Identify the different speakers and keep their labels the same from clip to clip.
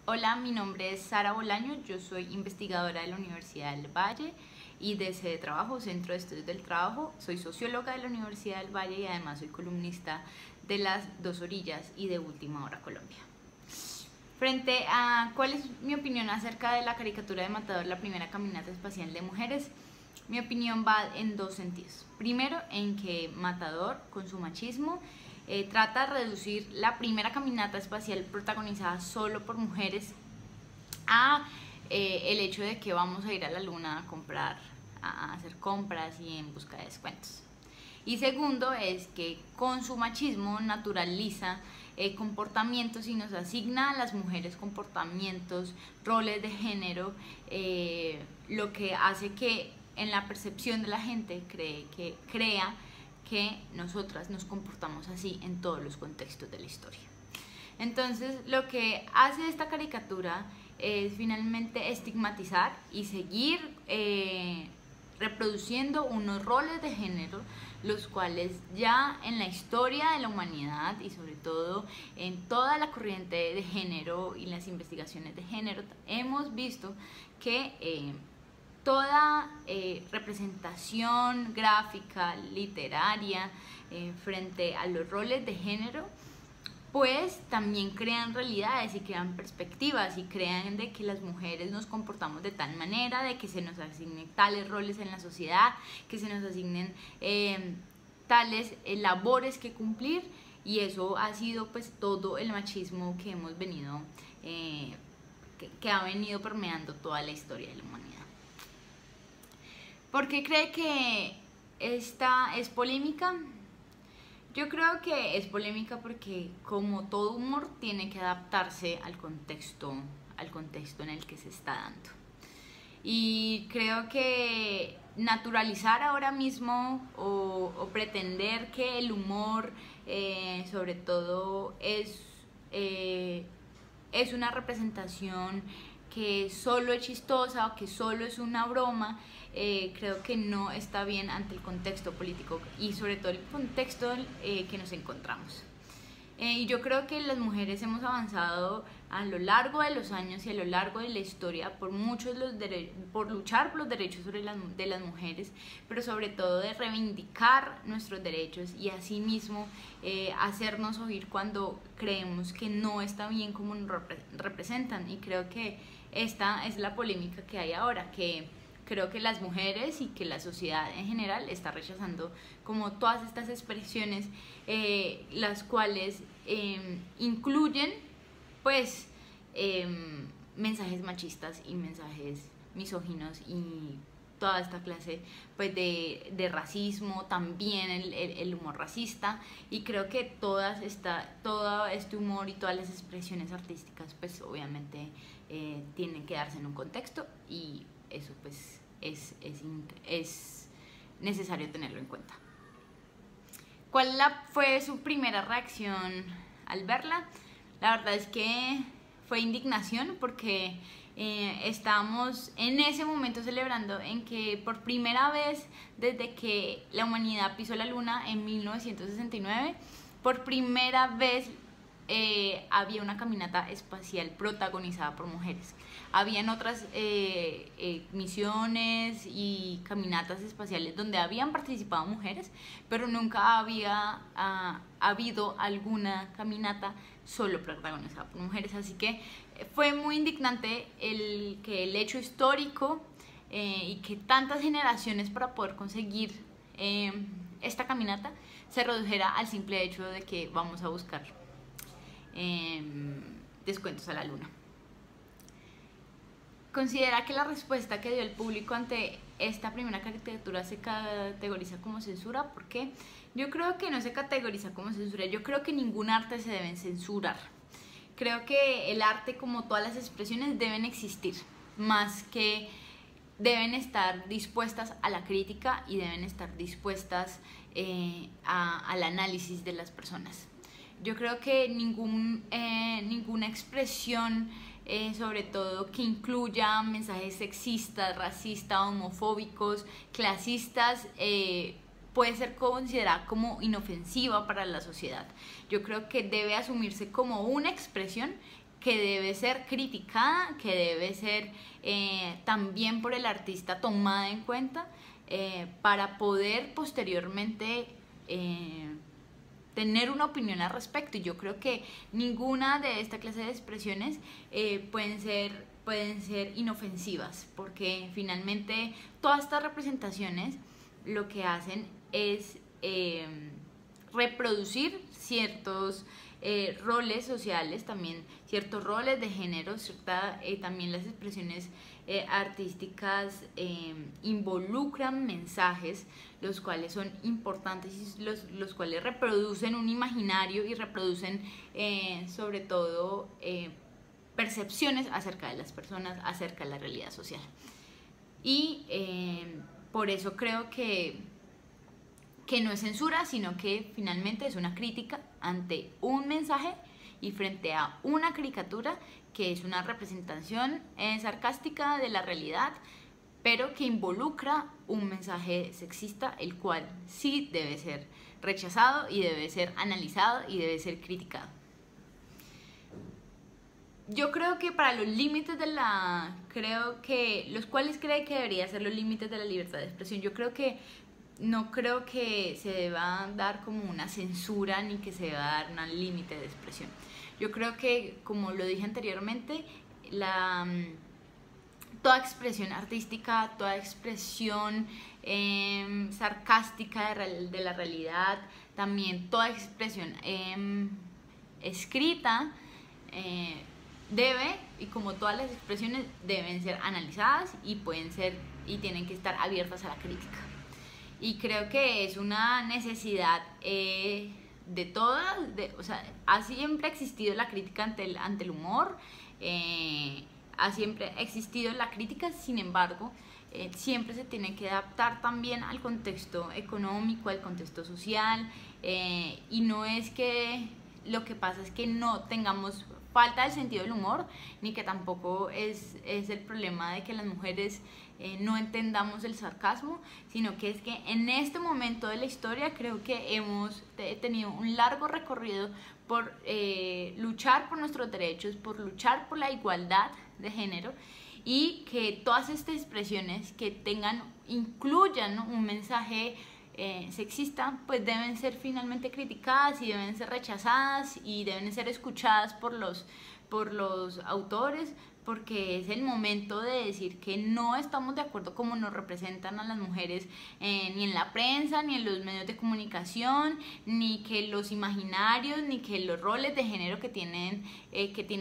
Speaker 1: Hola, mi nombre es Sara Bolaño, yo soy investigadora de la Universidad del Valle y de sede de trabajo, Centro de Estudios del Trabajo. Soy socióloga de la Universidad del Valle y además soy columnista de Las Dos Orillas y de Última Hora Colombia. Frente a cuál es mi opinión acerca de la caricatura de Matador, la primera caminata espacial de mujeres, mi opinión va en dos sentidos. Primero, en que Matador, con su machismo, trata de reducir la primera caminata espacial protagonizada solo por mujeres a el hecho de que vamos a ir a la luna a comprar, a hacer compras y en busca de descuentos. Y segundo es que con su machismo naturaliza comportamientos y nos asigna a las mujeres comportamientos, roles de género, lo que hace que en la percepción de la gente crea que nosotras nos comportamos así en todos los contextos de la historia. Entonces, lo que hace esta caricatura es finalmente estigmatizar y seguir reproduciendo unos roles de género, los cuales ya en la historia de la humanidad y sobre todo en toda la corriente de género y las investigaciones de género hemos visto que toda representación gráfica, literaria, frente a los roles de género, pues también crean realidades y crean perspectivas y crean de que las mujeres nos comportamos de tal manera, de que se nos asignen tales roles en la sociedad, que se nos asignen tales labores que cumplir, y eso ha sido pues todo el machismo que hemos venido, que ha venido permeando toda la historia de la humanidad. ¿Por qué cree que esta es polémica? Yo creo que es polémica porque, como todo humor, tiene que adaptarse al contexto en el que se está dando. Y creo que naturalizar ahora mismo o pretender que el humor, sobre todo, es una representación que solo es chistosa o que solo es una broma, creo que no está bien ante el contexto político y sobre todo el contexto que nos encontramos. Y yo creo que las mujeres hemos avanzado a lo largo de los años y a lo largo de la historia por luchar por los derechos de las mujeres, pero sobre todo de reivindicar nuestros derechos y asimismo hacernos oír cuando creemos que no está bien como nos representan. Y creo que esta es la polémica que hay ahora, que creo que las mujeres y que la sociedad en general está rechazando como todas estas expresiones, las cuales incluyen pues mensajes machistas y mensajes misóginos y toda esta clase pues de racismo, también el humor racista, y creo que todo este humor y todas las expresiones artísticas pues obviamente tienen que darse en un contexto, y eso pues es necesario tenerlo en cuenta. ¿Cuál fue su primera reacción al verla? La verdad es que fue indignación, porque estábamos en ese momento celebrando en que por primera vez desde que la humanidad pisó la luna en 1969, por primera vez había una caminata espacial protagonizada por mujeres. Habían otras misiones y caminatas espaciales donde habían participado mujeres, pero nunca había habido alguna caminata solo protagonizada por mujeres. Así que fue muy indignante que el hecho histórico y que tantas generaciones para poder conseguir esta caminata se redujera al simple hecho de que vamos a buscar descuentos a la luna. ¿Considera que la respuesta que dio el público ante esta primera caricatura se categoriza como censura? ¿Por qué? Yo creo que no se categoriza como censura. Yo creo que ningún arte se debe censurar. Creo que el arte, como todas las expresiones, deben existir, más que deben estar dispuestas a la crítica y deben estar dispuestas al análisis de las personas. Yo creo que ninguna expresión, sobre todo que incluya mensajes sexistas, racistas, homofóbicos, clasistas, puede ser considerada como inofensiva para la sociedad. Yo creo que debe asumirse como una expresión que debe ser criticada, que debe ser también por el artista tomada en cuenta para poder posteriormente tener una opinión al respecto. Y yo creo que ninguna de esta clase de expresiones pueden ser inofensivas, porque finalmente todas estas representaciones lo que hacen es reproducir ciertos roles sociales, también ciertos roles de género, también las expresiones artísticas involucran mensajes los cuales son importantes y los cuales reproducen un imaginario y reproducen sobre todo percepciones acerca de las personas, acerca de la realidad social. Y por eso creo que no es censura, sino que finalmente es una crítica ante un mensaje y frente a una caricatura que es una representación sarcástica de la realidad, pero que involucra un mensaje sexista, el cual sí debe ser rechazado y debe ser analizado y debe ser criticado. Yo creo que para los límites de los cuales cree que debería ser los límites de la libertad de expresión, yo creo que no creo que se deba dar como una censura ni que se deba dar un límite de expresión. Yo creo que, como lo dije anteriormente, toda expresión artística, toda expresión sarcástica de la realidad, también toda expresión escrita debe, y como todas las expresiones, deben ser analizadas y tienen que estar abiertas a la crítica. Y creo que es una necesidad de todas, o sea, ha siempre existido la crítica ante el humor, ha siempre existido la crítica, sin embargo, siempre se tiene que adaptar también al contexto económico, al contexto social, y no es que lo que pasa es que no tengamos falta del sentido del humor, ni que tampoco es el problema de que las mujeres no entendamos el sarcasmo, sino que es que en este momento de la historia creo que hemos tenido un largo recorrido por luchar por nuestros derechos, por luchar por la igualdad de género, y que todas estas expresiones que incluyan, ¿no?, un mensaje sexista, pues deben ser finalmente criticadas y deben ser rechazadas y deben ser escuchadas por los autores, porque es el momento de decir que no estamos de acuerdo como nos representan a las mujeres, ni en la prensa, ni en los medios de comunicación, ni que los imaginarios, ni que los roles de género que tiene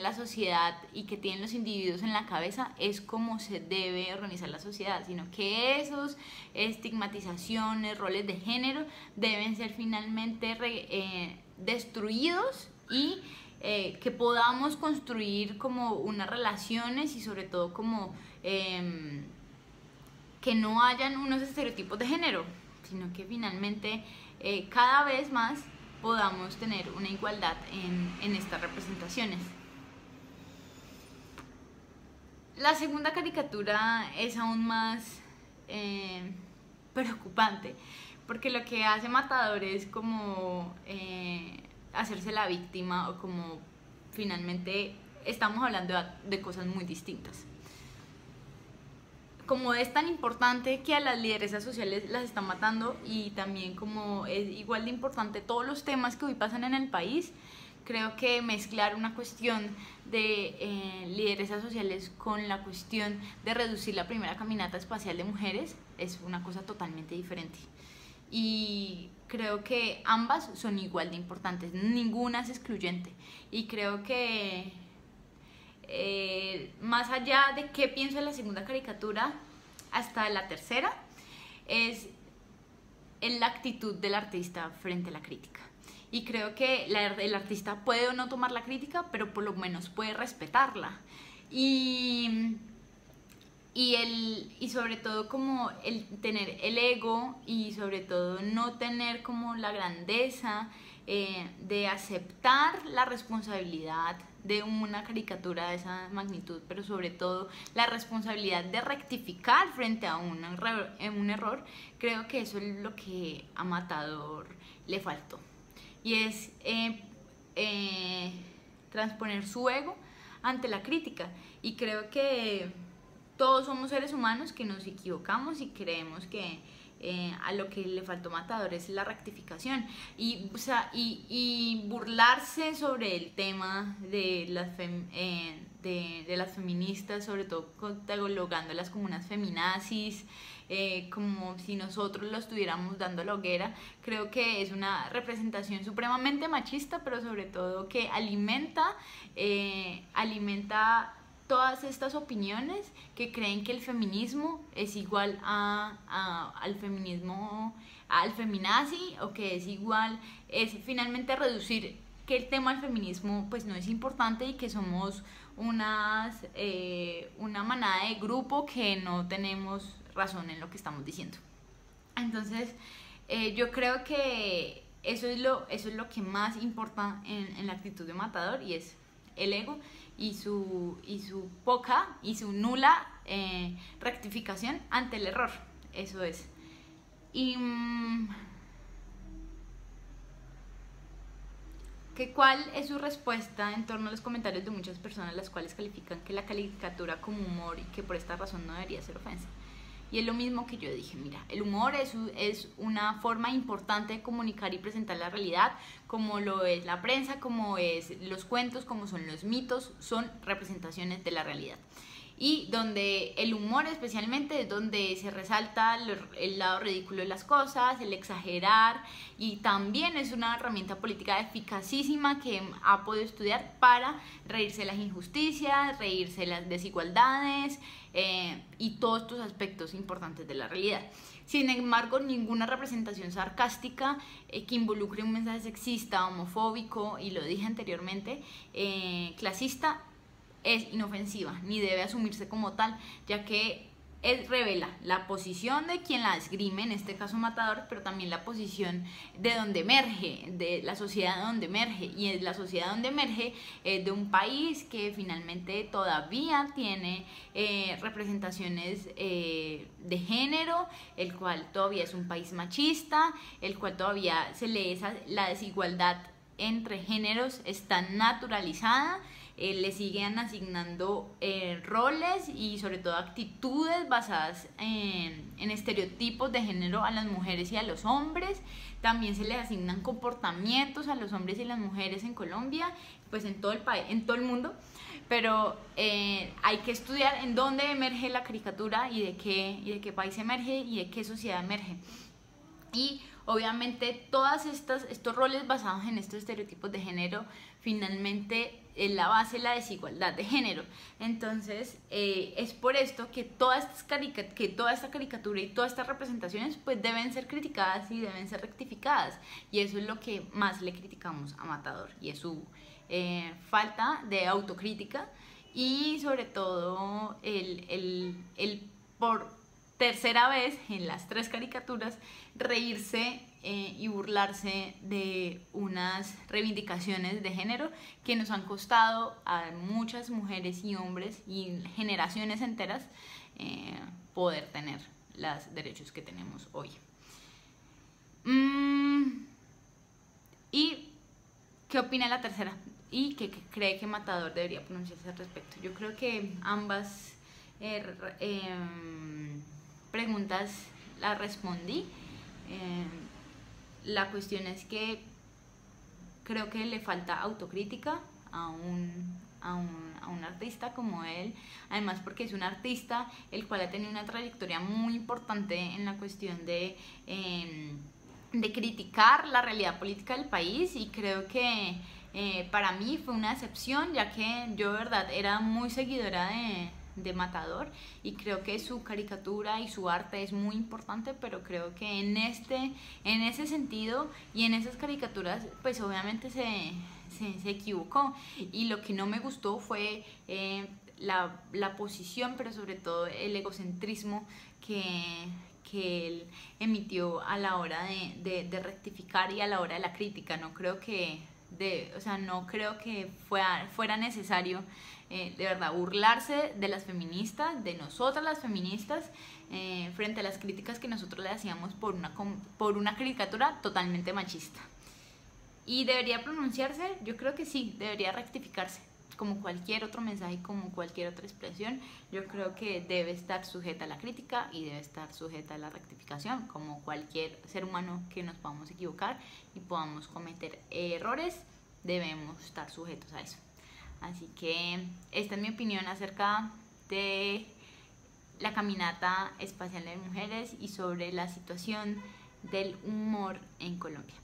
Speaker 1: la sociedad y que tienen los individuos en la cabeza es como se debe organizar la sociedad, sino que esos estigmatizaciones, roles de género deben ser finalmente destruidos y que podamos construir como unas relaciones y sobre todo como que no hayan unos estereotipos de género, sino que finalmente cada vez más podamos tener una igualdad en estas representaciones. La segunda caricatura es aún más preocupante, porque lo que hace Matador es como hacerse la víctima, o como finalmente estamos hablando de cosas muy distintas. Como es tan importante que a las lideresas sociales las están matando, y también como es igual de importante todos los temas que hoy pasan en el país, creo que mezclar una cuestión de lideresas sociales con la cuestión de reducir la primera caminata espacial de mujeres es una cosa totalmente diferente. Y creo que ambas son igual de importantes, ninguna es excluyente. Y creo que más allá de qué pienso de la segunda caricatura hasta la tercera, es en la actitud del artista frente a la crítica. Y creo que el artista puede o no tomar la crítica, pero por lo menos puede respetarla. Y sobre todo como el tener el ego, y sobre todo no tener como la grandeza de aceptar la responsabilidad de una caricatura de esa magnitud, pero sobre todo la responsabilidad de rectificar frente a un error. Creo que eso es lo que a Matador le faltó, y es transponer su ego ante la crítica. Y creo que todos somos seres humanos que nos equivocamos y creemos que a lo que le faltó Matador es la rectificación y, o sea, y burlarse sobre el tema de las feministas, sobre todo catalogándolas como unas feminazis, como si nosotros lo estuviéramos dando la hoguera. Creo que es una representación supremamente machista, pero sobre todo que alimenta todas estas opiniones que creen que el feminismo es igual al feminismo, al feminazi, o que es igual, es finalmente reducir que el tema del feminismo pues no es importante y que somos una manada de grupo que no tenemos razón en lo que estamos diciendo. Entonces yo creo que eso es lo que más importa en la actitud de Matador, y es el ego y su poca y su nula rectificación ante el error. Eso es. Y ¿cuál es su respuesta en torno a los comentarios de muchas personas, las cuales califican que la caricatura como humor y que por esta razón no debería ser ofensa? Y es lo mismo que yo dije, mira, el humor es una forma importante de comunicar y presentar la realidad, como lo es la prensa, como es los cuentos, como son los mitos, son representaciones de la realidad. Y donde el humor especialmente es donde se resalta el lado ridículo de las cosas, el exagerar, y también es una herramienta política eficacísima que ha podido estudiar para reírse de las injusticias, reírse de las desigualdades y todos estos aspectos importantes de la realidad. Sin embargo, ninguna representación sarcástica que involucre un mensaje sexista, homofóbico, y lo dije anteriormente, clasista, es inofensiva, ni debe asumirse como tal, ya que revela la posición de quien la esgrime, en este caso Matador, pero también la posición de donde emerge, de la sociedad de donde emerge, y es la sociedad donde emerge de un país que finalmente todavía tiene representaciones de género, el cual todavía es un país machista, el cual todavía la desigualdad entre géneros está naturalizada. Le siguen asignando roles y sobre todo actitudes basadas en estereotipos de género a las mujeres y a los hombres. También se les asignan comportamientos a los hombres y las mujeres en Colombia, pues en todo el país, en todo el mundo. Pero hay que estudiar en dónde emerge la caricatura y de qué país emerge y de qué sociedad emerge. Y obviamente todos estos roles basados en estos estereotipos de género finalmente es la base de la desigualdad de género. Entonces es por esto que toda esta caricatura y todas estas representaciones pues deben ser criticadas y deben ser rectificadas, y eso es lo que más le criticamos a Matador, y es su falta de autocrítica, y sobre todo el por tercera vez en las 3 caricaturas reírse y burlarse de unas reivindicaciones de género que nos han costado a muchas mujeres y hombres y generaciones enteras poder tener los derechos que tenemos hoy. ¿Y qué opina la tercera? ¿Y qué cree que Matador debería pronunciarse al respecto? Yo creo que ambas preguntas las respondí. La cuestión es que creo que le falta autocrítica a un artista como él, además porque es un artista el cual ha tenido una trayectoria muy importante en la cuestión de criticar la realidad política del país, y creo que para mí fue una decepción, ya que yo de verdad era muy seguidora de Matador, y creo que su caricatura y su arte es muy importante, pero creo que en ese sentido y en esas caricaturas pues obviamente se equivocó, y lo que no me gustó fue la posición, pero sobre todo el egocentrismo que él emitió a la hora de rectificar y a la hora de la crítica. No creo que fuera necesario de verdad burlarse de las feministas, de nosotras las feministas, frente a las críticas que nosotros le hacíamos por una caricatura totalmente machista. ¿Y debería pronunciarse? Yo creo que sí, debería rectificarse. como cualquier otro mensaje, como cualquier otra expresión, yo creo que debe estar sujeta a la crítica y debe estar sujeta a la rectificación, como cualquier ser humano que nos podamos equivocar y podamos cometer errores, debemos estar sujetos a eso. Así que esta es mi opinión acerca de la caminata espacial de mujeres y sobre la situación del humor en Colombia.